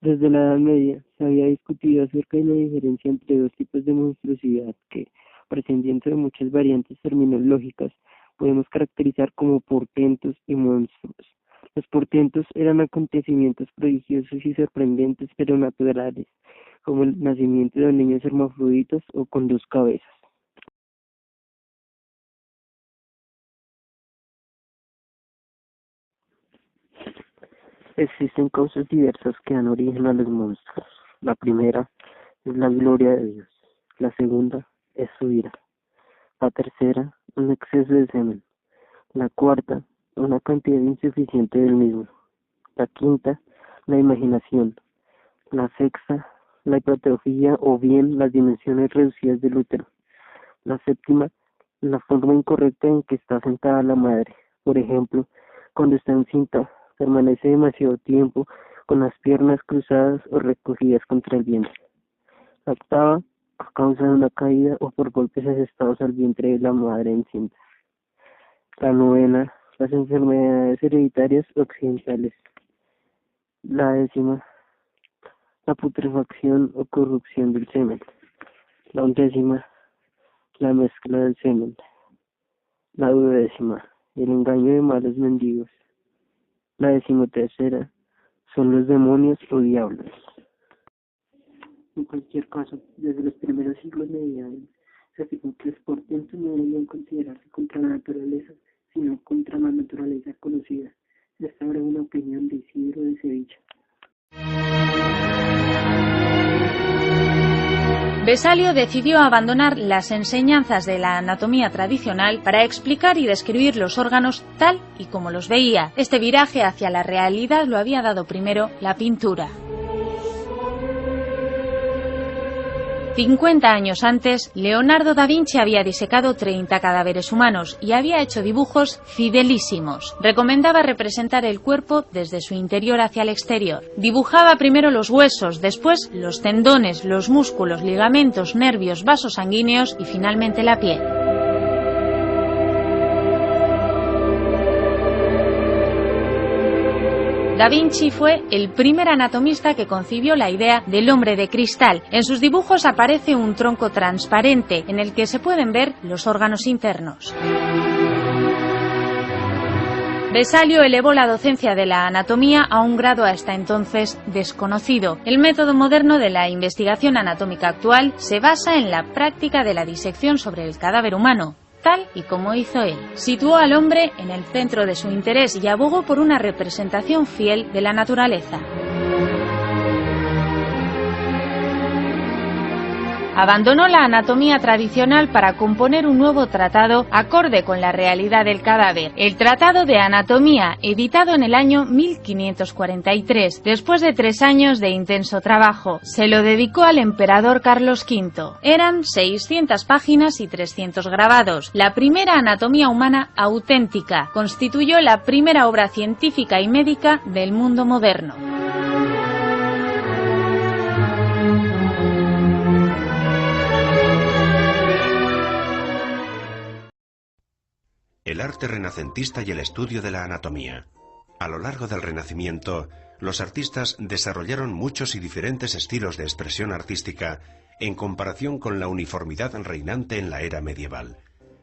Desde la Edad Media se había discutido acerca de la diferencia entre dos tipos de monstruosidad que, prescindiendo de muchas variantes terminológicas, podemos caracterizar como portentos y monstruos. Los portentos eran acontecimientos prodigiosos y sorprendentes pero naturales, como el nacimiento de niños hermafroditas o con dos cabezas. Existen causas diversas que dan origen a los monstruos. La primera es la gloria de Dios. La segunda es su ira. La tercera, un exceso de semen. La cuarta, una cantidad insuficiente del mismo. La quinta, la imaginación. La sexta, la hipertrofia o bien las dimensiones reducidas del útero. La séptima, la forma incorrecta en que está sentada la madre. Por ejemplo, cuando está encinta, permanece demasiado tiempo con las piernas cruzadas o recogidas contra el vientre. La octava, a causa de una caída o por golpes asestados al vientre de la madre encinta. La novena, las enfermedades hereditarias occidentales. La décima, la putrefacción o corrupción del semen. La undécima, la mezcla del semen. La duodécima, el engaño de malos mendigos. La decimotercera, son los demonios o diablos. En cualquier caso, desde los primeros siglos medievales, se afirmó que los portentos no deberían considerarse contra la naturaleza, sino contra la naturaleza conocida. Esta era una opinión de Isidro de Sevilla. Vesalio decidió abandonar las enseñanzas de la anatomía tradicional para explicar y describir los órganos tal y como los veía. Este viraje hacia la realidad lo había dado primero la pintura. 50 años antes, Leonardo da Vinci había disecado 30 cadáveres humanos y había hecho dibujos fidelísimos. Recomendaba representar el cuerpo desde su interior hacia el exterior. Dibujaba primero los huesos, después los tendones, los músculos, ligamentos, nervios, vasos sanguíneos y finalmente la piel. Da Vinci fue el primer anatomista que concibió la idea del hombre de cristal. En sus dibujos aparece un tronco transparente en el que se pueden ver los órganos internos. Vesalio elevó la docencia de la anatomía a un grado hasta entonces desconocido. El método moderno de la investigación anatómica actual se basa en la práctica de la disección sobre el cadáver humano, tal y como hizo él. Situó al hombre en el centro de su interés y abogó por una representación fiel de la naturaleza. Abandonó la anatomía tradicional para componer un nuevo tratado acorde con la realidad del cadáver, el Tratado de Anatomía, editado en el año 1543. Después de 3 años de intenso trabajo, se lo dedicó al emperador Carlos V. Eran 600 páginas y 300 grabados. La primera anatomía humana auténtica. Constituyó la primera obra científica y médica del mundo moderno. El arte renacentista y el estudio de la anatomía. A lo largo del Renacimiento, los artistas desarrollaron muchos y diferentes estilos de expresión artística en comparación con la uniformidad reinante en la era medieval.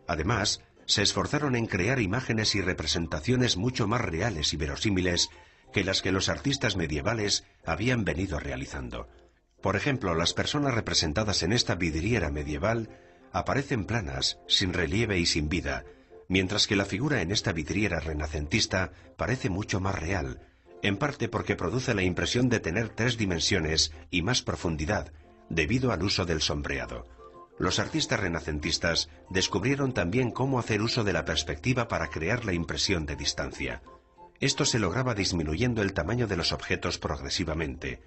Además, se esforzaron en crear imágenes y representaciones mucho más reales y verosímiles que las que los artistas medievales habían venido realizando. Por ejemplo, las personas representadas en esta vidriera medieval aparecen planas, sin relieve y sin vida, mientras que la figura en esta vidriera renacentista parece mucho más real, en parte porque produce la impresión de tener 3 dimensiones y más profundidad, debido al uso del sombreado. Los artistas renacentistas descubrieron también cómo hacer uso de la perspectiva para crear la impresión de distancia. Esto se lograba disminuyendo el tamaño de los objetos progresivamente,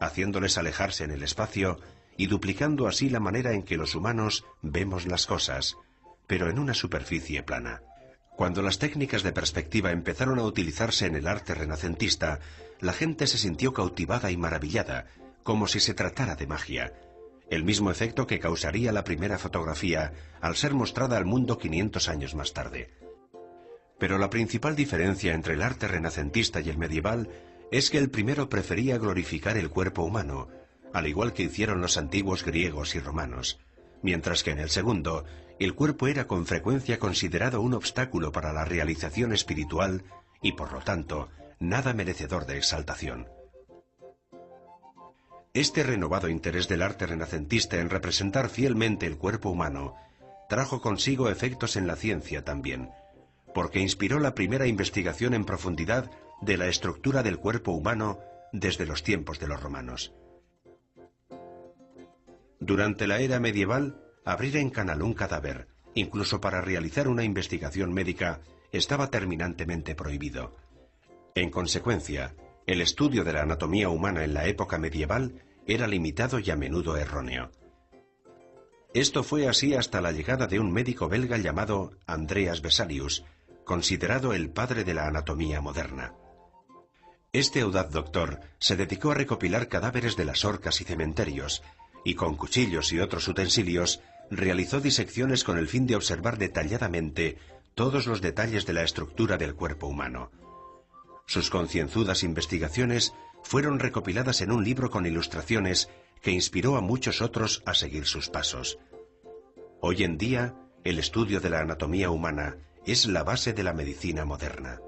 haciéndoles alejarse en el espacio y duplicando así la manera en que los humanos vemos las cosas, pero en una superficie plana. Cuando las técnicas de perspectiva empezaron a utilizarse en el arte renacentista, la gente se sintió cautivada y maravillada, como si se tratara de magia. El mismo efecto que causaría la primera fotografía al ser mostrada al mundo 500 años más tarde. Pero la principal diferencia entre el arte renacentista y el medieval es que el primero prefería glorificar el cuerpo humano, al igual que hicieron los antiguos griegos y romanos, mientras que en el segundo, el cuerpo era con frecuencia considerado un obstáculo para la realización espiritual y, por lo tanto, nada merecedor de exaltación. Este renovado interés del arte renacentista en representar fielmente el cuerpo humano trajo consigo efectos en la ciencia también, porque inspiró la primera investigación en profundidad de la estructura del cuerpo humano desde los tiempos de los romanos. Durante la era medieval, abrir en canal un cadáver, incluso para realizar una investigación médica, estaba terminantemente prohibido. En consecuencia, el estudio de la anatomía humana en la época medieval era limitado y a menudo erróneo. Esto fue así hasta la llegada de un médico belga llamado Andreas Vesalius, considerado el padre de la anatomía moderna. Este audaz doctor se dedicó a recopilar cadáveres de las horcas y cementerios, y con cuchillos y otros utensilios realizó disecciones con el fin de observar detalladamente todos los detalles de la estructura del cuerpo humano. Sus concienzudas investigaciones fueron recopiladas en un libro con ilustraciones que inspiró a muchos otros a seguir sus pasos. Hoy en día, el estudio de la anatomía humana es la base de la medicina moderna.